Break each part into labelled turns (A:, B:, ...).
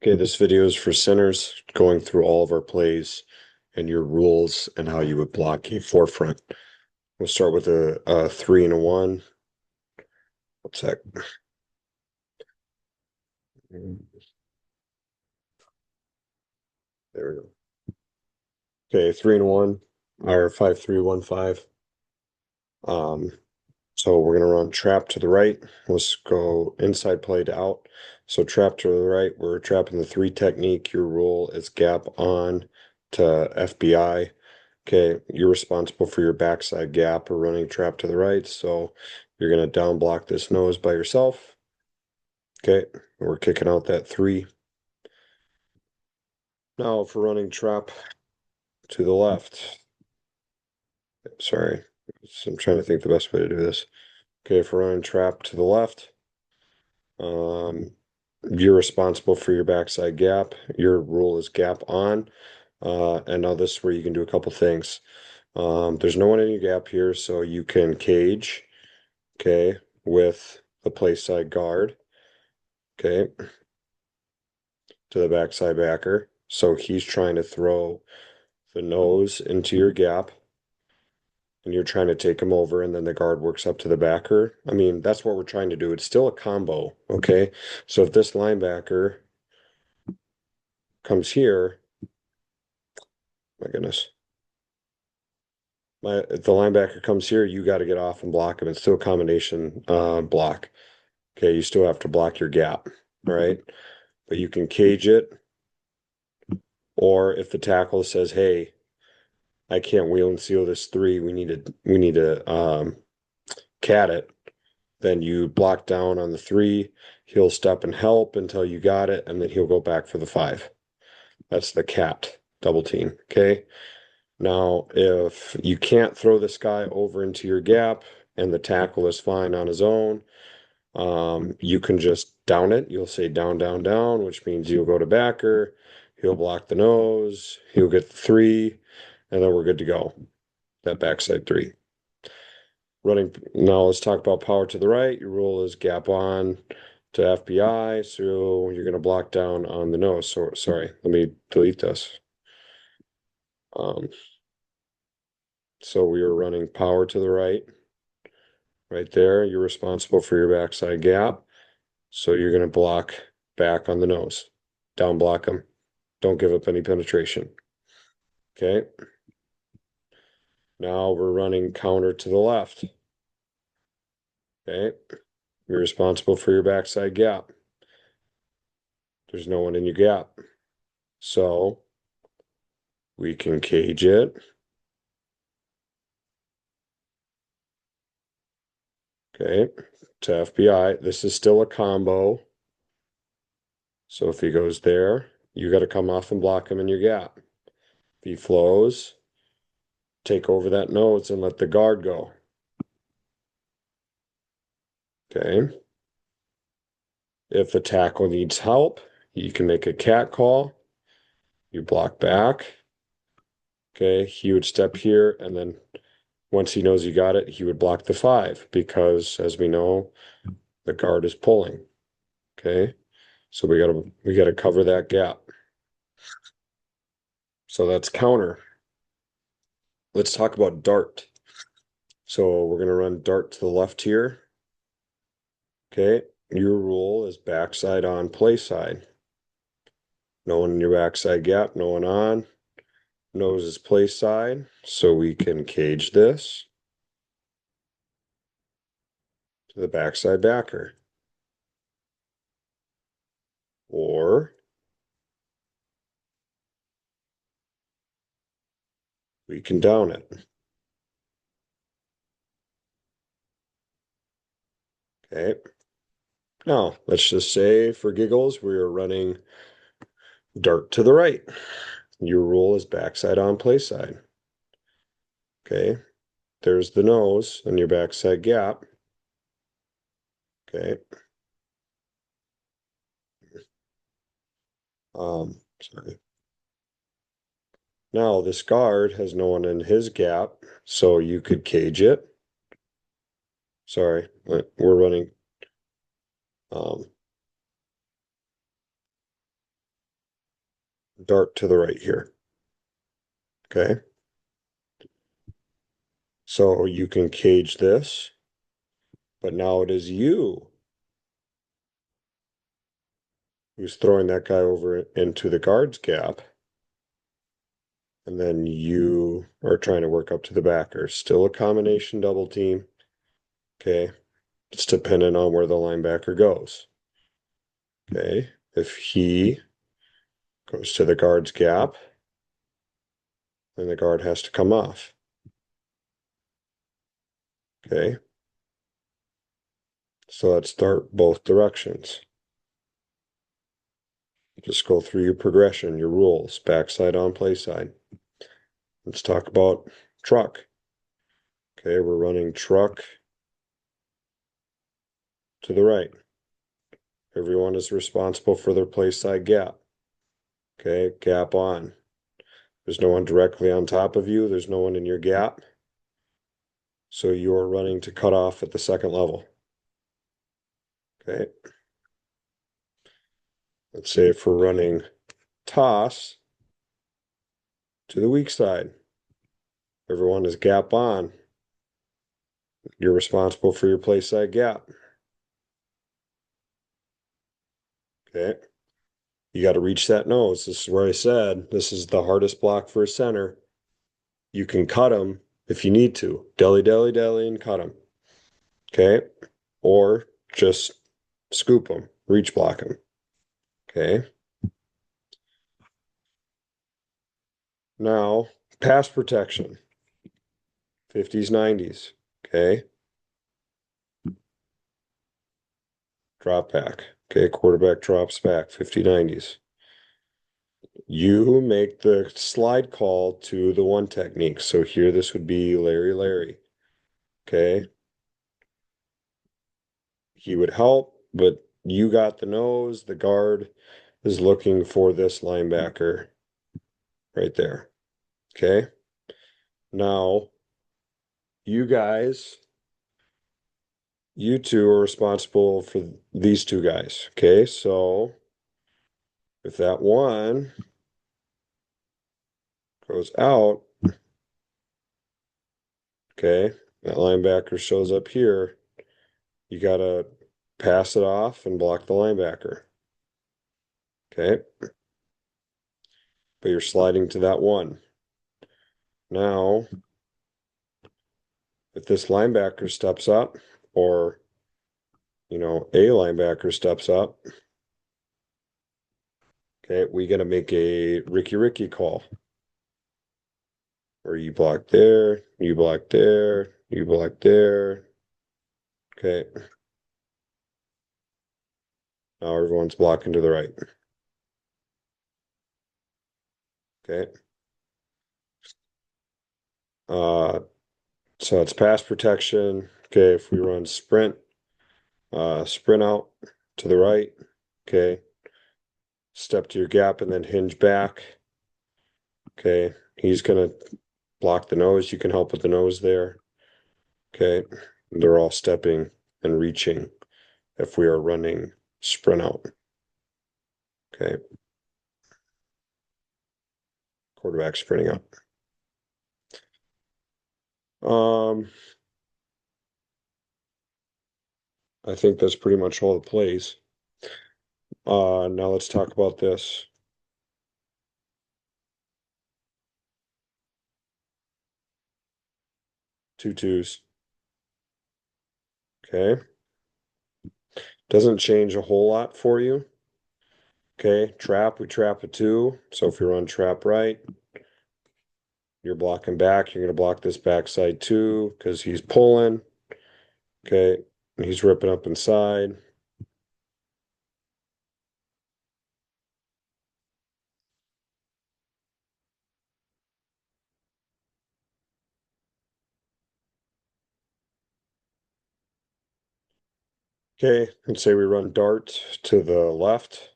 A: Okay, this video is for sinners, going through all of our plays and your rules and how you would block a forefront. We'll start with a 3 and a 1. What's that? There we go. Okay, 3 and 1, or 5-3-1-5. Um, so we're gonna run trap to the right. Let's go inside play to out. So trap to the right, we're trapping the 3 technique. Your rule is gap on to FBI. Okay, you're responsible for your backside gap or running trap to the right, so you're gonna down block this nose by yourself. Okay, we're kicking out that 3. Now for running trap to the left. Sorry, I'm trying to think the best way to do this. Okay, for running trap to the left, um, you're responsible for your backside gap. Your rule is gap on. And now this is where you can do a couple things. There's no one in your gap here, so you can cage, okay, with the place side guard, okay, to the backside backer. So he's trying to throw the nose into your gap, and you're trying to take him over, and then the guard works up to the backer. I mean, that's what we're trying to do. It's still a combo, okay? So if this linebacker comes here, my goodness. If the linebacker comes here, you got to get off and block him. It's still a combination block. Okay, you still have to block your gap, all right? But you can cage it, or if the tackle says, "Hey, I can't wheel and seal this 3. We need to cat it," then you block down on the 3. He'll step and help until you got it, and then he'll go back for the 5. That's the cat double team. Okay. Now, if you can't throw this guy over into your gap and the tackle is fine on his own, you can just down it. You'll say down, down, down, which means you'll go to backer. He'll block the nose. He'll get the 3, and then we're good to go. That backside 3. Running now, let's talk about power to the right. Your rule is gap on to FBI, so you're going to block down on the nose. So sorry, let me delete this. So we are running power to the right there. You're responsible for your backside gap, so you're going to block back on the nose. Down block them. Don't give up any penetration. Okay. Now we're running counter to the left. Okay. You're responsible for your backside gap. There's no one in your gap. So we can cage it. Okay. To FBI. This is still a combo. So if he goes there, you got to come off and block him in your gap. If he flows, take over that nose and let the guard go. Okay. If the tackle needs help, you can make a cat call. You block back. Okay. He would step here, and then once he knows you got it, he would block the 5 because, as we know, the guard is pulling. Okay. So we gotta cover that gap. So that's counter. Let's talk about dart. So we're gonna run dart to the left here. Okay. Your rule is backside on, play side. No one in your backside gap, no one on. Nose is play side, so we can cage this to the backside backer. Or we can down it. Okay. Now, let's just say for giggles, we are running dart to the right. Your rule is backside on, play side. Okay. There's the nose and your backside gap. Okay. Sorry. Now this guard has no one in his gap, so you could cage it. Sorry, we're running. Um, dart to the right here. Okay. So you can cage this, but now it is you who's throwing that guy over into the guard's gap. And then you are trying to work up to the backer. Still a combination double team. Okay. It's dependent on where the linebacker goes. Okay. If he goes to the guard's gap, then the guard has to come off. Okay. So let's start both directions. Just go through your progression, your rules, backside on play side. Let's talk about truck. Okay, we're running truck to the right. Everyone is responsible for their play side gap. Okay, gap on. There's no one directly on top of you. There's no one in your gap. So you're running to cut off at the second level. Okay. Let's say if we're running toss to the weak side, everyone is gap on. You're responsible for your play side gap. Okay. You got to reach that nose. This is where I said this is the hardest block for a center. You can cut them if you need to. Deli, deli, deli, and cut them. Okay. Or just scoop them, reach block them. Okay. Now, pass protection. 50s, 90s. Okay. Drop back. Okay. Quarterback drops back. 50, 90s. You make the slide call to the one technique. So here this would be Larry, Larry. Okay. He would help, but you got the nose. The guard is looking for this linebacker right there. Okay. Now, you guys, you two are responsible for these two guys. Okay. So if that one goes out, okay, that linebacker shows up here, you got to pass it off and block the linebacker. Okay. But you're sliding to that one. Now, if this linebacker steps up, or, a linebacker steps up, okay, we got to make a Ricky call. Where you block there, you block there, you block there. Okay. Now everyone's blocking to the right. Okay. So it's pass protection. Okay, if we run sprint out to the right. Okay. Step to your gap and then hinge back. Okay. He's gonna block the nose. You can help with the nose there. Okay. They're all stepping and reaching if we are running sprint out. Okay. Quarterback sprinting out. I think that's pretty much all the plays. Now let's talk about this. Two twos. Okay. Doesn't change a whole lot for you. Okay. Trap, we trap a two. So if you run trap right, you're blocking back. You're going to block this backside two because he's pulling. Okay. And he's ripping up inside. Okay. Let's say we run dart to the left.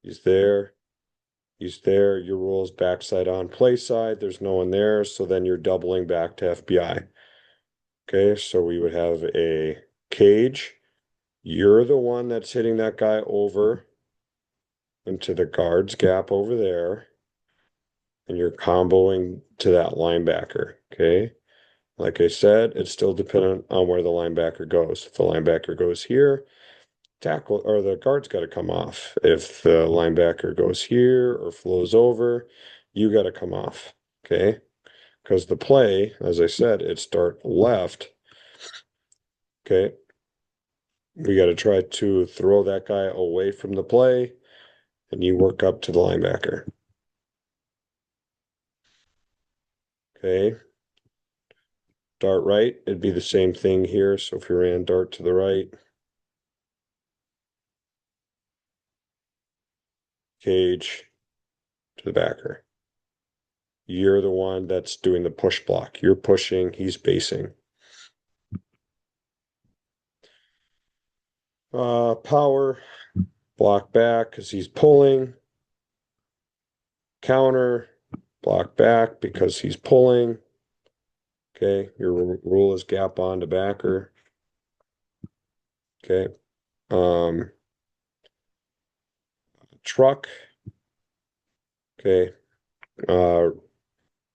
A: He's there. He's there. Your rule is backside on play side. There's no one there. So then you're doubling back to FBI. Okay. So we would have a cage. You're the one that's hitting that guy over. into the guard's gap over there, and you're comboing to that linebacker, okay? Like I said, it's still dependent on where the linebacker goes. If the linebacker goes here, tackle or the guard's got to come off. If the linebacker goes here or flows over, you got to come off, okay? Because the play, as I said, it's dart left, okay? We got to try to throw that guy away from the play, and you work up to the linebacker, okay? Dart right, it'd be the same thing here. So if you ran dart to the right, cage to the backer. You're the one that's doing the push block. You're pushing, he's basing. Power, block back because he's pulling. Counter, block back because he's pulling. Okay, your rule is gap on to backer. Okay. Truck. Okay.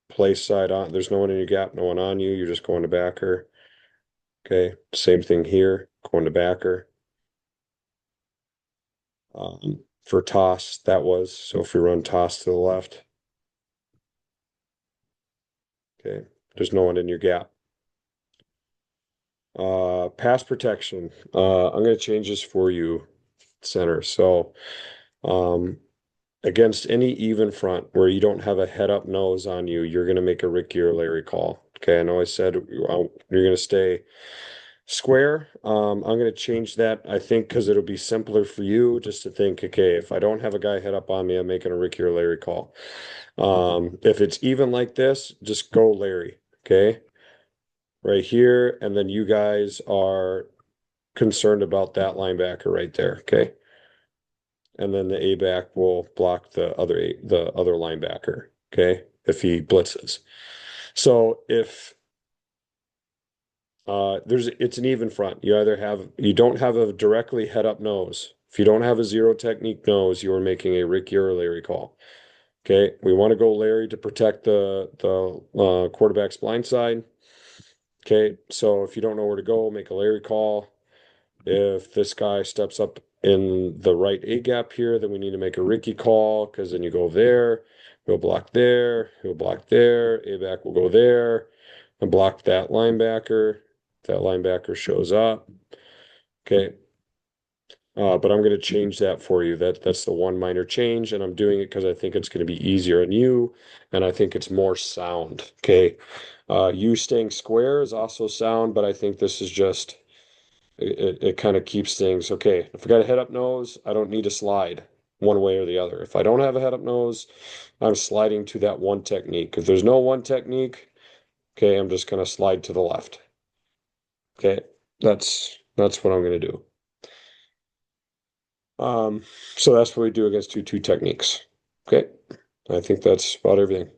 A: Place side on. There's no one in your gap, no one on you. You're just going to backer. Okay. Same thing here. Going to backer. For toss, that was. So if we run toss to the left. Okay. There's no one in your gap. Pass protection. I'm going to change this for you, center. So, against any even front where you don't have a head up nose on you, you're going to make a Ricky or Larry call. Okay, I know I said you're going to stay square. I'm going to change that, I think, because it'll be simpler for you just to think, okay, if I don't have a guy head up on me, I'm making a Ricky or Larry call. If it's even like this, just go Larry. Okay, right here, and then you guys are concerned about that linebacker right there. Okay. And then the A back will block the other linebacker, okay, if he blitzes. So if it's an even front. You don't have a directly head up nose. If you don't have a zero technique nose, you are making a Ricky or a Larry call. Okay, we want to go Larry to protect the quarterback's blind side. Okay, so if you don't know where to go, make a Larry call. If this guy steps up in the right A gap here, then we need to make a Ricky call because then you go there, he'll block there, he'll block there, A back will go there and block that linebacker. That linebacker shows up. Okay. But I'm going to change that for you. That's the one minor change, and I'm doing it because I think it's going to be easier on you, and I think it's more sound. Okay. You staying square is also sound, but I think this is just it kind of keeps things okay. If I got a head up nose, I don't need to slide one way or the other. If I don't have a head up nose, I'm sliding to that one technique. If there's no one technique, okay, I'm just going to slide to the left. Okay, that's what I'm going to do. So that's what we do against two techniques. Okay, I think that's about everything.